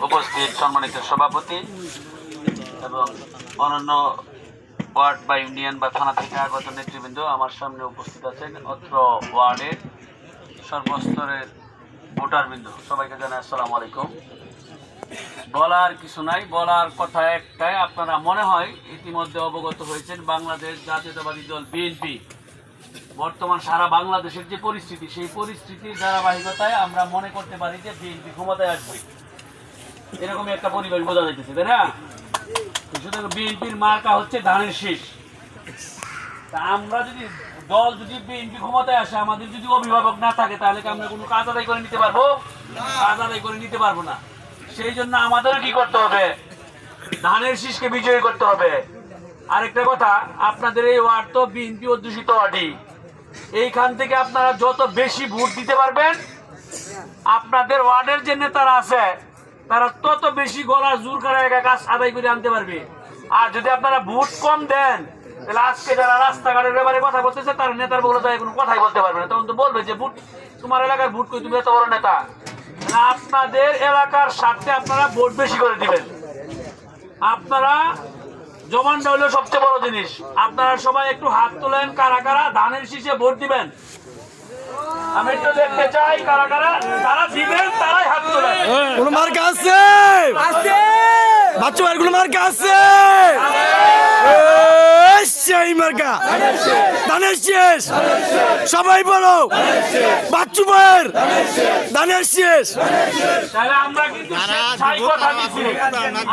উপস্থিত সম্মানিত সভাপতি এবং অন্যান্য ওয়ার্ড বা ইউনিয়ন বা থানা থেকে আগত নেতৃবৃন্দ আমার সামনে উপস্থিত আছেন। অত্র ওয়ার্ডের সর্বস্তরের ভোটারবৃন্দ, সবাইকে জানাই আসসালামু আলাইকুম। বলার কিছু নাই, বলার কথা একটাই। আপনারা মনে হয় ইতিমধ্যে অবগত হয়েছেন, বাংলাদেশ জাতীয়তাবাদী দল বিএনপি বর্তমান সারা বাংলাদেশের যে পরিস্থিতি, সেই পরিস্থিতির ধারাবাহিকতায় আমরা মনে করতে পারি যে বিএনপি ক্ষমতায় আসবে, এরকম একটা পরিবেশ বোঝা যাইতেছে, তাই না? সুতরাং বিএনপির মার্কা হচ্ছে ধানের শীষ। তা আমরা যদি যদি বিএনপি ক্ষমতায় আসে, আমাদের যদি অভিভাবক না থাকে, তাহলে কি আমরা কোনো কাজ আদায় করে নিতে পারবো? কাজ আদায় করে নিতে পারবো না। সেই জন্য আমাদেরও কি করতে হবে? ধানের শীষকে বিজয়ী করতে হবে। আরেকটা কথা, আপনাদের এই ওয়ার্ড তো বিএনপি অধ্যুষিত ওয়ার্ডই। এইখান থেকে আপনারা যত বেশি ভোট দিতে পারবেন, আপনাদের ওয়ার্ডের যে নেতারা আছে তারা তত বেশি গলার জোর করে কাজ আদায় করে আনতে পারবে। আর যদি আপনারা ভোট কম দেন, তাহলে আজকে যারা রাস্তাঘাটের ব্যাপারে কথা বলতেছে তার নেতার বলে তাই কোনো কথাই বলতে পারবে না। তখন তো বলবে যে ভোট তোমার এলাকার ভোট করে, তুমি এত বড় নেতা। আপনাদের এলাকার স্বার্থে আপনারা ভোট বেশি করে দিবেন। আপনারা জমানটা হলো সবচেয়ে বড় জিনিস। আপনারা সবাই একটু হাত তোলেন, কারা কারা ধানের শীষে ভোট দিবেন। আমি একটু দেখতে চাই কারা কারা তারা দিবেন, তারাই হাত তোলেন। কোন মার্কা আছে? আছে বাচ্চা ভাই, কোন মার্কা আছে? সেই মার্কা ধানের শীষ। সবাই বলো বাচ্চু ভাইয়ের ধানের শীষ। তাহলে আমরা কিন্তু স্বেচ্ছায় কথা দিচ্ছি,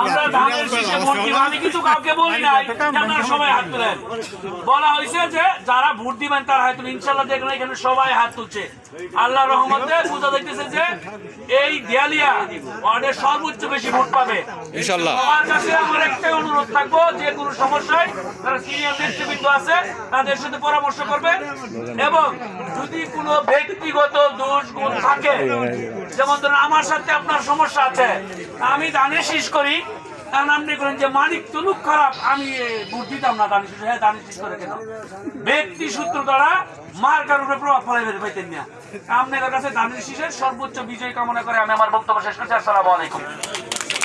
আমরা ধানের শীষে ভোট দিব। আমি কিন্তু কাউকে বলি নাই যে আপনারা সবাই হাত তোলেন। বলা হয়েছে যে যারা ভোট দিবেন তারা হাত তুলেন। ইনশাল্লাহ দেখবেন এখানে সবাই হাত তুলছে। আল্লাহর রহমতে বোঝা যাইতেছে যে এই দেয়ালিয়া ওয়ার্ডের সর্বোচ্চ বেশি ভোট পাবে ইনশাআল্লাহ। আমার কাছে আমার একটাই অনুরোধ থাকবো, যে কোনো সমস্যায় যারা সিনিয়র নেতৃবৃন্দ আছে তাদের সাথে পরামর্শ করবেন, এবং যদি কোনো ব্যক্তিগত দোষ গুণ থাকে, যেমন ধরুন আমার সাথে আপনার সমস্যা আছে, আমি ধানের শীষ করি, কারণ আপনি করেন যে মানিক তো লোক খারাপ, আমি ভোট দিতাম না ধানের শীষ। হ্যাঁ, ধানের শীষ করে কেন? ব্যক্তি সূত্র দ্বারা মার্কার উপরে প্রভাব ফেলাই পাইতেন না। আপনাদের কাছে ধানের শীষের সর্বোচ্চ বিজয় কামনা করে আমি আমার বক্তব্য শেষ করছি। আসসালামু আলাইকুম।